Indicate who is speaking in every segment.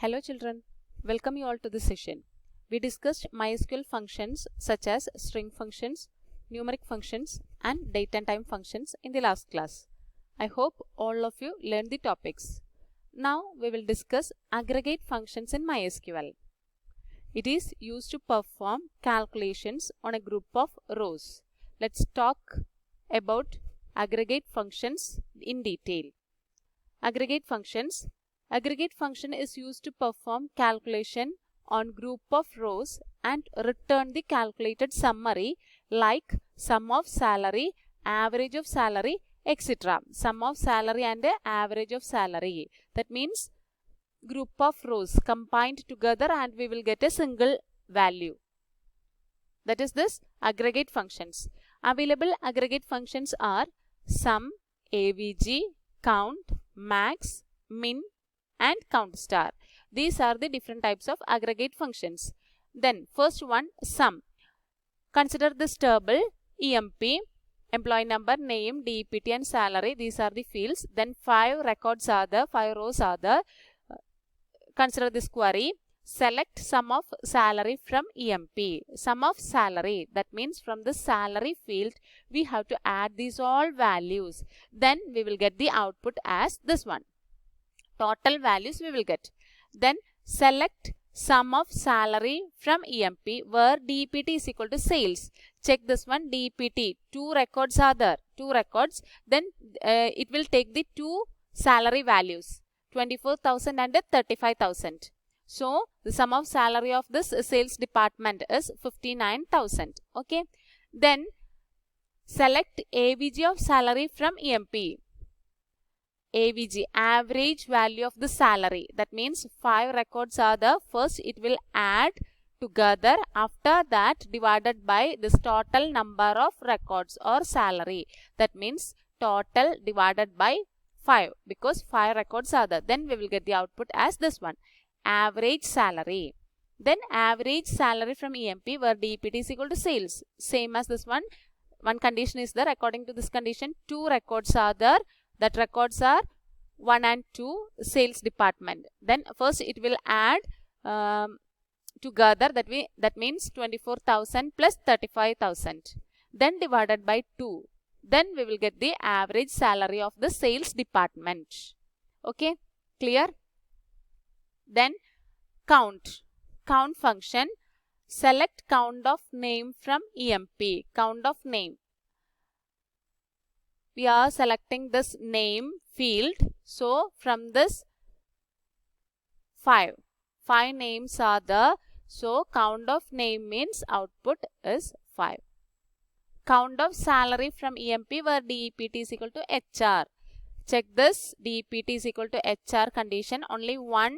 Speaker 1: Hello children, welcome you all to this session. We discussed MySQL functions such as string functions, numeric functions and date and time functions in the last class. I hope all of you learned the topics. Now we will discuss aggregate functions in MySQL. It is used to perform calculations on a group of rows. Let's talk about aggregate functions in detail. Aggregate functions. Aggregate function is used to perform calculation on group of rows and return the calculated summary like sum of salary, average of salary, etc. Sum of salary and average of salary. That means group of rows combined together and we will get a single value. That is this aggregate functions. Available aggregate functions are sum, avg, count, max, min and count star. These are the different types of aggregate functions. Then first one, sum. Consider this table EMP, employee number, name, DPT and salary. These are the fields. Then 5 records are there, 5 rows are there. Consider this query. Select sum of salary from EMP. Sum of salary. That means from the salary field, we have to add these all values. Then we will get the output as this one. Total values we will get. Then select sum of salary from EMP where DPT is equal to sales. Check this one, DPT. 2 records are there. 2 records. Then it will take the 2 salary values. 24,000 and 35,000. So the sum of salary of this sales department is 59,000. Okay. Then select AVG of salary from EMP. AVG, average value of the salary. That means 5 records are there. First it will add together. After that divided by this total number of records or salary. That means total divided by 5 because 5 records are there. Then we will get the output as this one. Average salary. Then average salary from EMP where DPT is equal to sales. Same as this one. One condition is there. According to this condition, 2 records are there. That records are 1 and 2 sales department. Then first it will add together. That means 24,000 plus 35,000. Then divided by 2. Then we will get the average salary of the sales department. Okay, clear? Then count. Count function. Select count of name from EMP. Count of name. We are selecting this name field. So from this 5 names are there. So count of name means output is 5. Count of salary from EMP where DPT is equal to HR. Check this, DPT is equal to HR condition. Only 1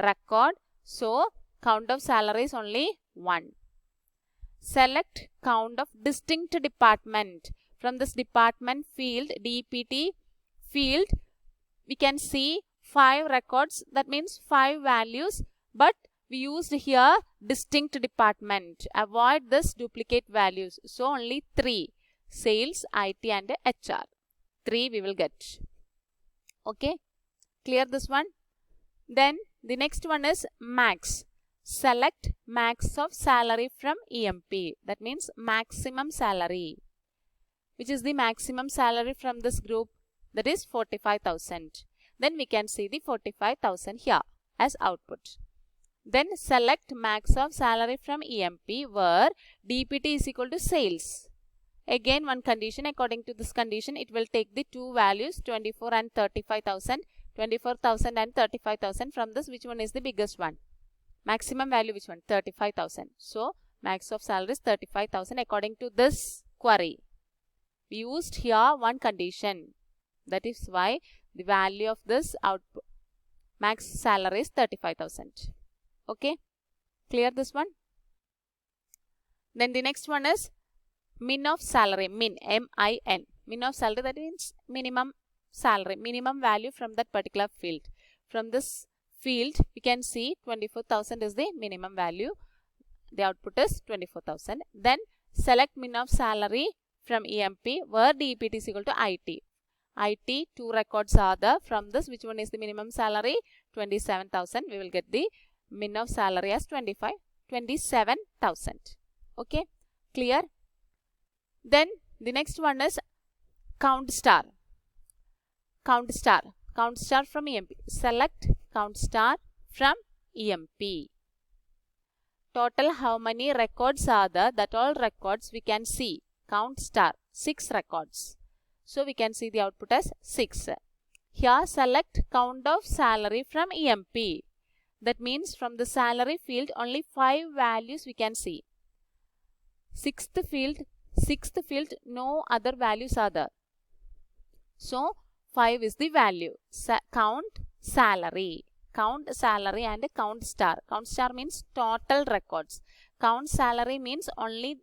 Speaker 1: record. So count of salary is only 1. Select count of distinct department. From this department field, DPT field, we can see 5 records. That means 5 values. But we used here distinct department. Avoid this duplicate values. So only 3. Sales, IT and HR. 3 we will get. Okay. Clear this one? Then the next one is max. Select max of salary from EMP. That means maximum salary. Which is the maximum salary from this group, that is 45,000. Then we can see the 45,000 here as output. Then select max of salary from EMP where DPT is equal to sales. Again one condition. According to this condition, it will take the 2 values 24 and 35,000. 24,000 and 35,000. From this, which one is the biggest one? Maximum value which one? 35,000. So max of salary is 35,000 according to this query. We used here one condition. That is why the value of this output max salary is 35,000. Okay, clear this one? Then the next one is min of salary. Min, M-I-N. Min of salary, that means minimum salary, minimum value from that particular field. From this field, we can see 24,000 is the minimum value. The output is 24,000. Then select min of salary from EMP where DPT is equal to IT. IT, 2 records are there. From this, which one is the minimum salary? 27,000. We will get the min of salary as 27,000. Okay, clear? Then the next one is count star. Count star. Count star from EMP. Select count star from EMP. Total how many records are there? That all records we can see. Count star. 6 records. So we can see the output as 6. Here select count of salary from EMP. That means from the salary field only 5 values we can see. Sixth field no other values are there. So 5 is the value. Count salary. Count salary and count star. Count star means total records. Count salary means only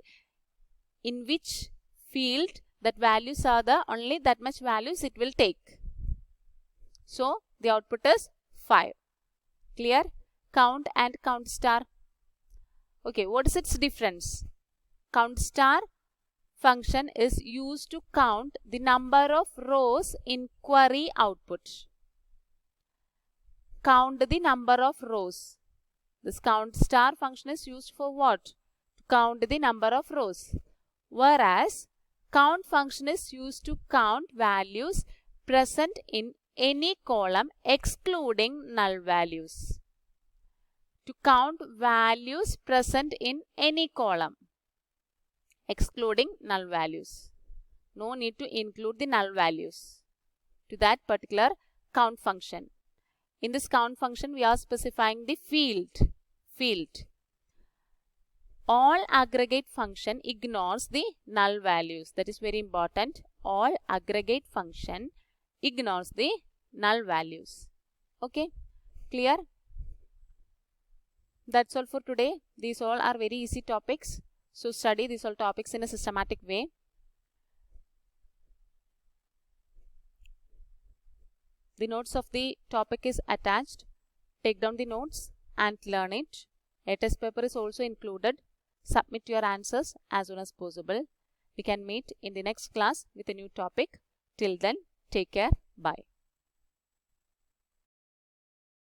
Speaker 1: in which field that values are there, only that much values it will take. So the output is 5. Clear? Count and count star. Okay, what is its difference? Count star function is used to count the number of rows in query output. Count the number of rows. This count star function is used for what? To count the number of rows. Whereas count function is used to count values present in any column excluding null values. To count values present in any column excluding null values. No need to include the null values to that particular count function. In this count function we are specifying the field. All aggregate function ignores the null values. That is very important. All aggregate function ignores the null values. Okay, clear? That's all for today. These all are very easy topics. So study these all topics in a systematic way. The notes of the topic is attached. Take down the notes and learn it. A test paper is also included. Submit your answers as soon as possible. We can meet in the next class with a new topic. Till then, take care. Bye.